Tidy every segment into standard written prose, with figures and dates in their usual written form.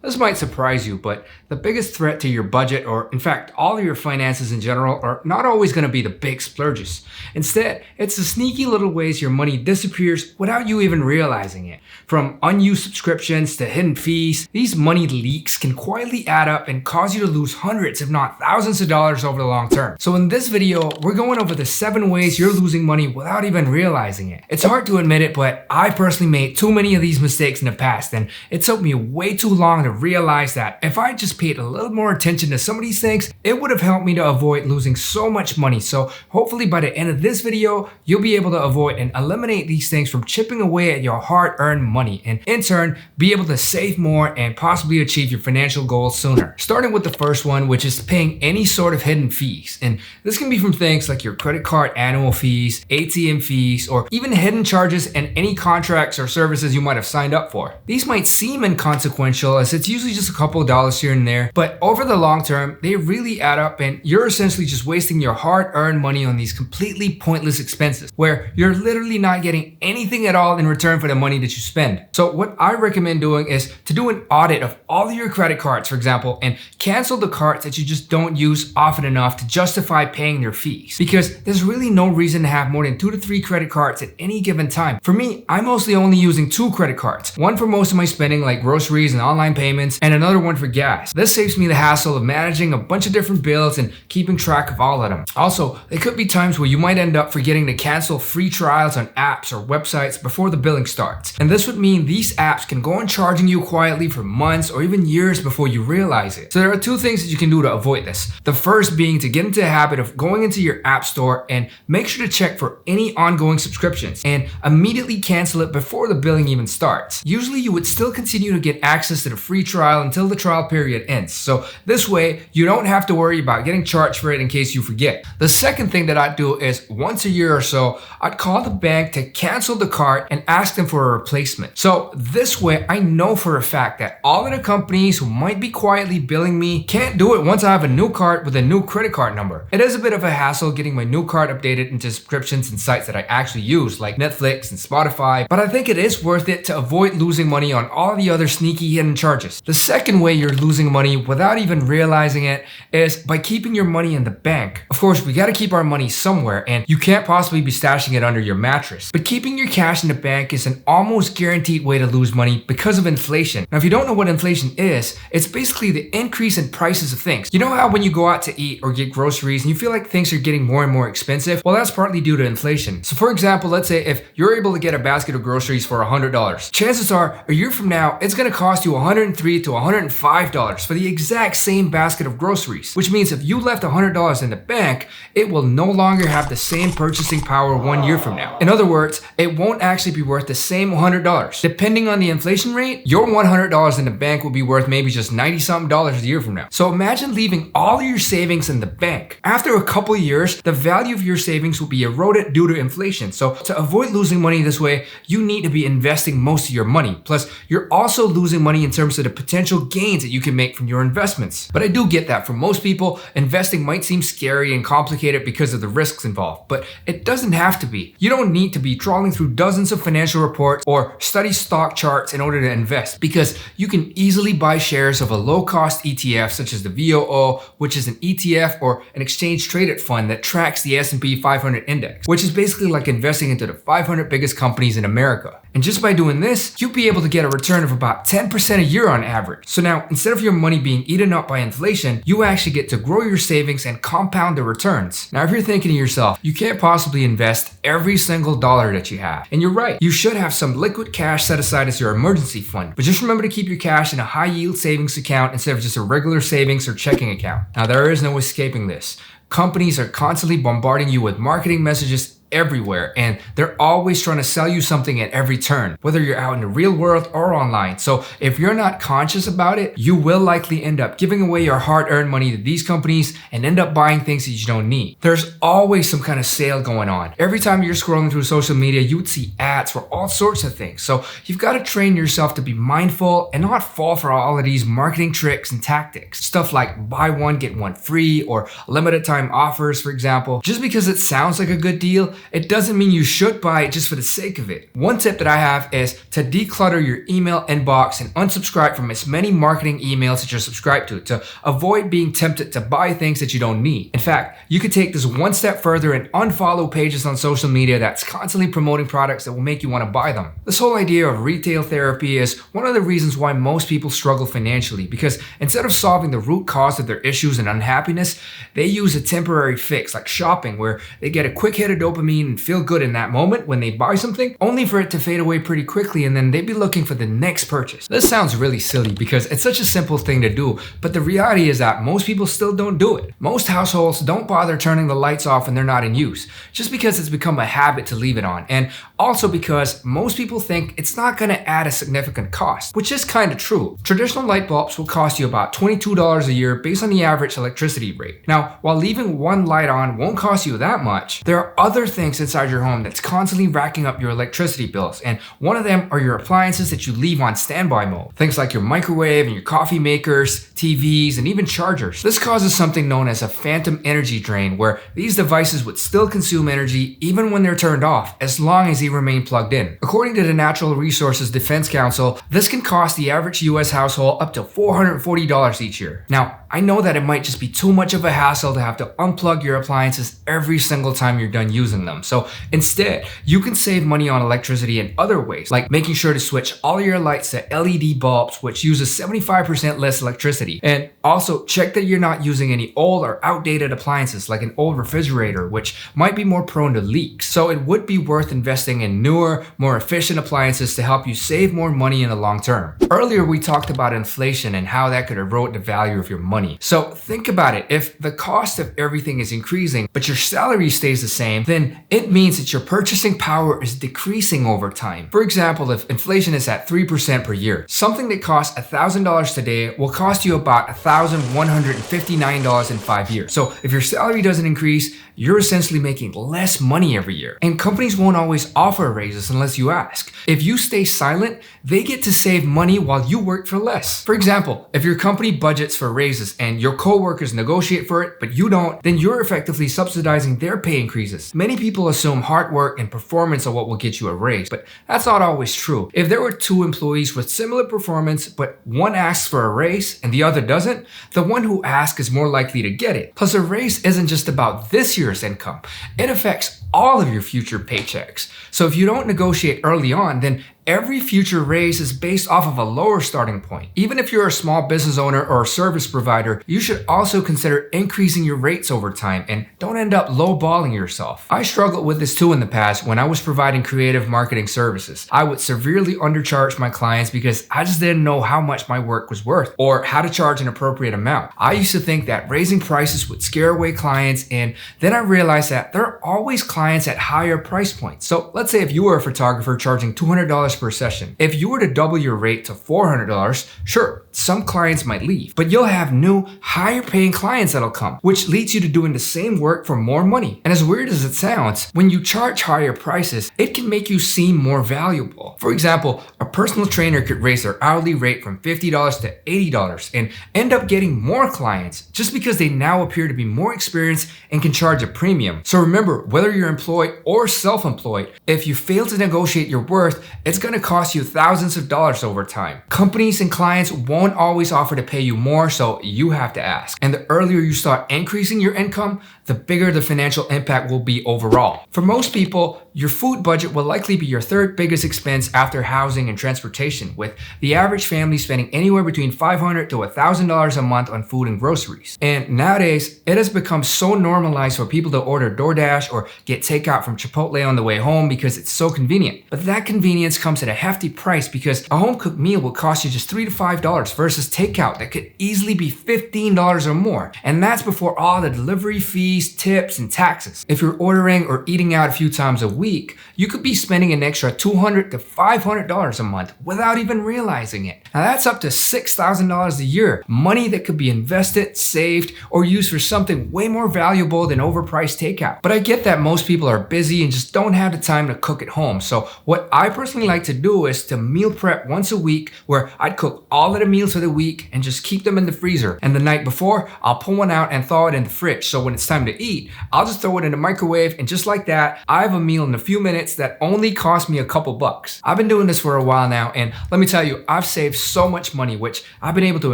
This might surprise you, but the biggest threat to your budget, or in fact, all of your finances in general, are not always going to be the big splurges. Instead, it's the sneaky little ways your money disappears without you even realizing it. From unused subscriptions to hidden fees, these money leaks can quietly add up and cause you to lose hundreds, if not thousands of dollars over the long term. So in this video, we're going over the 7 ways you're losing money without even realizing it. It's hard to admit it, but I personally made too many of these mistakes in the past, and it took me way too long to realize that if I just paid a little more attention to some of these things, it would have helped me to avoid losing so much money. So hopefully by the end of this video, you'll be able to avoid and eliminate these things from chipping away at your hard-earned money, and in turn, be able to save more and possibly achieve your financial goals sooner. Starting with the first one, which is paying any sort of hidden fees. And this can be from things like your credit card annual fees, ATM fees, or even hidden charges and any contracts or services you might have signed up for. These might seem inconsequential, as it's usually just a couple of dollars here and there, but over the long term, they really add up, and you're essentially just wasting your hard-earned money on these completely pointless expenses, where you're literally not getting anything at all in return for the money that you spend. So what I recommend doing is to do an audit of all of your credit cards, for example, and cancel the cards that you just don't use often enough to justify paying their fees, because there's really no reason to have more than 2 to 3 credit cards at any given time. For me, I'm mostly only using 2 credit cards, one for most of my spending like groceries and online payments, and another one for gas. This saves me the hassle of managing a bunch of different bills and keeping track of all of them. Also, there could be times where you might end up forgetting to cancel free trials on apps or websites before the billing starts. And this would mean these apps can go on charging you quietly for months or even years before you realize it. So there are 2 things that you can do to avoid this. The first being to get into the habit of going into your app store and make sure to check for any ongoing subscriptions and immediately cancel it before the billing even starts. Usually you would still continue to get access to the free trial until the trial period ends. So this way you don't have to worry about getting charged for it in case you forget. The second thing that I'd do is once a year or so, I'd call the bank to cancel the card and ask them for a replacement. So this way I know for a fact that all of the companies who might be quietly billing me can't do it once I have a new card with a new credit card number. It is a bit of a hassle getting my new card updated into subscriptions and sites that I actually use like Netflix and Spotify, but I think it is worth it to avoid losing money on all the other sneaky hidden charges. The second way you're losing money without even realizing it is by keeping your money in the bank. Of course, we gotta keep our money somewhere, and you can't possibly be stashing it under your mattress. But keeping your cash in the bank is an almost guaranteed way to lose money because of inflation. Now, if you don't know what inflation is, it's basically the increase in prices of things. You know how when you go out to eat or get groceries and you feel like things are getting more and more expensive? Well, that's partly due to inflation. So for example, let's say if you're able to get a basket of groceries for $100, chances are a year from now, it's gonna cost you $103 to $105 for the exact same basket of groceries, which means if you left $100 in the bank, it will no longer have the same purchasing power 1 year from now. In other words, it won't actually be worth the same $100. Depending on the inflation rate, your $100 in the bank will be worth maybe just 90-something dollars a year from now. So imagine leaving all of your savings in the bank. After a couple of years, the value of your savings will be eroded due to inflation. So to avoid losing money this way, you need to be investing most of your money. Plus, you're also losing money in terms of the potential gains that you can make from your investments. But I do get that for most people, investing might seem scary and complicated because of the risks involved, but it doesn't have to be. You don't need to be trawling through dozens of financial reports or study stock charts in order to invest, because you can easily buy shares of a low-cost ETF such as the VOO, which is an ETF or an exchange-traded fund that tracks the S&P 500 index, which is basically like investing into the 500 biggest companies in America. And just by doing this, you'll be able to get a return of about 10% a year on average. So now, instead of your money being eaten up by inflation, you actually get to grow your savings and compound the returns. Now, if you're thinking to yourself, you can't possibly invest every single dollar that you have. And you're right, you should have some liquid cash set aside as your emergency fund. But just remember to keep your cash in a high yield savings account instead of just a regular savings or checking account. Now, there is no escaping this. Companies are constantly bombarding you with marketing messages everywhere, and they're always trying to sell you something at every turn, whether you're out in the real world or online. So if you're not conscious about it, you will likely end up giving away your hard-earned money to these companies and end up buying things that you don't need. There's always some kind of sale going on. Every time you're scrolling through social media, you would see ads for all sorts of things. So you've got to train yourself to be mindful and not fall for all of these marketing tricks and tactics. Stuff like buy one, get one free, or limited time offers, for example. Just because it sounds like a good deal, it doesn't mean you should buy it just for the sake of it. One tip that I have is to declutter your email inbox and unsubscribe from as many marketing emails that you're subscribed to avoid being tempted to buy things that you don't need. In fact, you could take this one step further and unfollow pages on social media that's constantly promoting products that will make you want to buy them. This whole idea of retail therapy is one of the reasons why most people struggle financially, because instead of solving the root cause of their issues and unhappiness, they use a temporary fix like shopping, where they get a quick hit of dopamine and feel good in that moment when they buy something, only for it to fade away pretty quickly, and then they'd be looking for the next purchase. This sounds really silly because it's such a simple thing to do, but the reality is that most people still don't do it. Most households don't bother turning the lights off when they're not in use, just because it's become a habit to leave it on, and also because most people think it's not going to add a significant cost, which is kind of true. Traditional light bulbs will cost you about $22 a year based on the average electricity rate. Now, while leaving one light on won't cost you that much, there are other things inside your home that's constantly racking up your electricity bills, and one of them are your appliances that you leave on standby mode. Things like your microwave and your coffee makers, TVs, and even chargers. This causes something known as a phantom energy drain, where these devices would still consume energy even when they're turned off, as long as they remain plugged in. According to the Natural Resources Defense Council, this can cost the average US household up to $440 each year. Now, I know that it might just be too much of a hassle to have to unplug your appliances every single time you're done using them. So instead, you can save money on electricity in other ways, like making sure to switch all your lights to LED bulbs, which uses 75% less electricity. And also check that you're not using any old or outdated appliances like an old refrigerator, which might be more prone to leaks. So it would be worth investing in newer, more efficient appliances to help you save more money in the long term. Earlier, we talked about inflation and how that could erode the value of your money. So think about it. If the cost of everything is increasing, but your salary stays the same, then it means that your purchasing power is decreasing over time. For example, if inflation is at 3% per year, something that costs $1,000 today will cost you about $1,159 in 5 years. So if your salary doesn't increase, you're essentially making less money every year. And companies won't always offer raises unless you ask. If you stay silent, they get to save money while you work for less. For example, if your company budgets for raises and your coworkers negotiate for it, but you don't, then you're effectively subsidizing their pay increases. Many people assume hard work and performance are what will get you a raise, but that's not always true. If there were two employees with similar performance, but one asks for a raise and the other doesn't, the one who asks is more likely to get it. Plus, a raise isn't just about this year's income. It affects all of your future paychecks. So if you don't negotiate early on, then every future raise is based off of a lower starting point. Even if you're a small business owner or a service provider, you should also consider increasing your rates over time and don't end up lowballing yourself. I struggled with this too in the past when I was providing creative marketing services. I would severely undercharge my clients because I just didn't know how much my work was worth or how to charge an appropriate amount. I used to think that raising prices would scare away clients, and then I realized that there are always clients at higher price points. So let's say if you were a photographer charging $200 per session. If you were to double your rate to $400, sure, some clients might leave, but you'll have new, higher paying clients that'll come, which leads you to doing the same work for more money. And as weird as it sounds, when you charge higher prices, it can make you seem more valuable. For example, a personal trainer could raise their hourly rate from $50 to $80 and end up getting more clients just because they now appear to be more experienced and can charge a premium. So remember, whether you're employed or self-employed, if you fail to negotiate your worth, it's going to cost you thousands of dollars over time. Companies and clients won't always offer to pay you more, so you have to ask. And the earlier you start increasing your income, the bigger the financial impact will be overall. For most people, your food budget will likely be your third biggest expense after housing and transportation, with the average family spending anywhere between $500 to $1,000 a month on food and groceries. And nowadays, it has become so normalized for people to order DoorDash or get takeout from Chipotle on the way home because it's so convenient. But that convenience comes at a hefty price because a home-cooked meal will cost you just $3 to $5 versus takeout that could easily be $15 or more. And that's before all the delivery fees, tips, and taxes. If you're ordering or eating out a few times a week, week, you could be spending an extra $200 to $500 a month without even realizing it. Now that's up to $6,000 a year, money that could be invested, saved, or used for something way more valuable than overpriced takeout. But I get that most people are busy and just don't have the time to cook at home. So what I personally like to do is to meal prep once a week, where I'd cook all of the meals for the week and just keep them in the freezer. And the night before, I'll pull one out and thaw it in the fridge. So when it's time to eat, I'll just throw it in the microwave, and just like that, I have a meal in a few minutes that only cost me a couple bucks. I've been doing this for a while now, and let me tell you, I've saved so much money, which I've been able to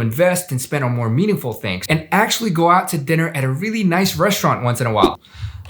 invest and spend on more meaningful things, and actually go out to dinner at a really nice restaurant once in a while.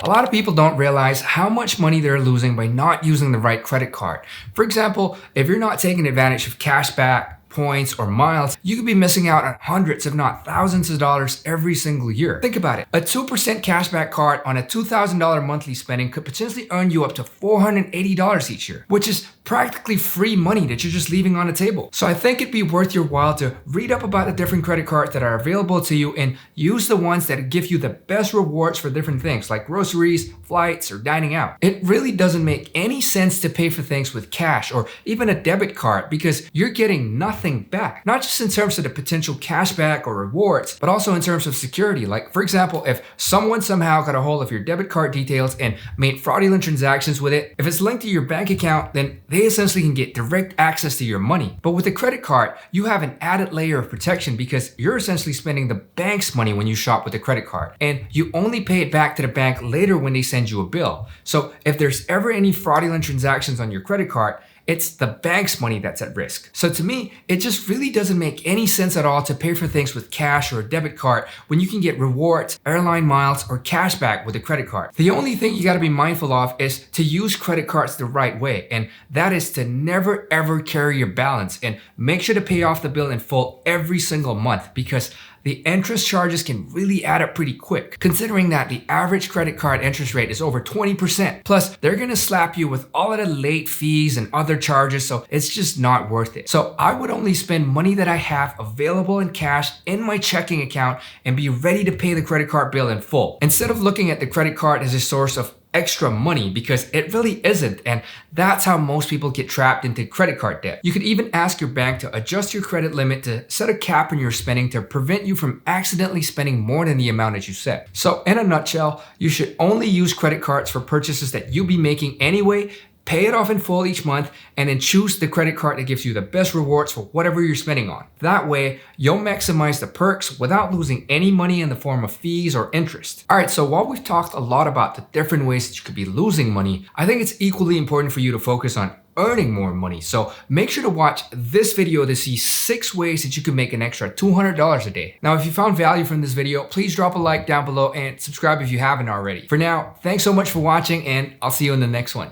A lot of people don't realize how much money they're losing by not using the right credit card. For example, if you're not taking advantage of cashback, points, or miles, you could be missing out on hundreds, if not thousands of dollars every single year. Think about it. A 2% cashback card on a $2,000 monthly spending could potentially earn you up to $480 each year, which is practically free money that you're just leaving on the table. So I think it'd be worth your while to read up about the different credit cards that are available to you and use the ones that give you the best rewards for different things like groceries, flights, or dining out. It really doesn't make any sense to pay for things with cash or even a debit card, because you're getting nothing back. Not just in terms of the potential cashback or rewards, but also in terms of security. Like, for example, if someone somehow got a hold of your debit card details and made fraudulent transactions with it, if it's linked to your bank account, then they essentially can get direct access to your money. But with a credit card, you have an added layer of protection, because you're essentially spending the bank's money when you shop with a credit card, and you only pay it back to the bank later when they send you a bill. So if there's ever any fraudulent transactions on your credit card, it's the bank's money that's at risk. So to me, it just really doesn't make any sense at all to pay for things with cash or a debit card when you can get rewards, airline miles, or cash back with a credit card. The only thing you gotta be mindful of is to use credit cards the right way, and that is to never ever carry your balance, and make sure to pay off the bill in full every single month, because the interest charges can really add up pretty quick, considering that the average credit card interest rate is over 20%. Plus, they're gonna slap you with all of the late fees and other charges, so it's just not worth it. So I would only spend money that I have available in cash in my checking account and be ready to pay the credit card bill in full, instead of looking at the credit card as a source of extra money, because it really isn't, and that's how most people get trapped into credit card debt. You could even ask your bank to adjust your credit limit to set a cap on your spending to prevent you from accidentally spending more than the amount that you set. So in a nutshell, you should only use credit cards for purchases that you'll be making anyway, pay it off in full each month, and then choose the credit card that gives you the best rewards for whatever you're spending on. That way, you'll maximize the perks without losing any money in the form of fees or interest. All right, so while we've talked a lot about the different ways that you could be losing money, I think it's equally important for you to focus on earning more money. So make sure to watch this video to see 6 ways that you can make an extra $200 a day. Now, if you found value from this video, please drop a like down below and subscribe if you haven't already. For now, thanks so much for watching, and I'll see you in the next one.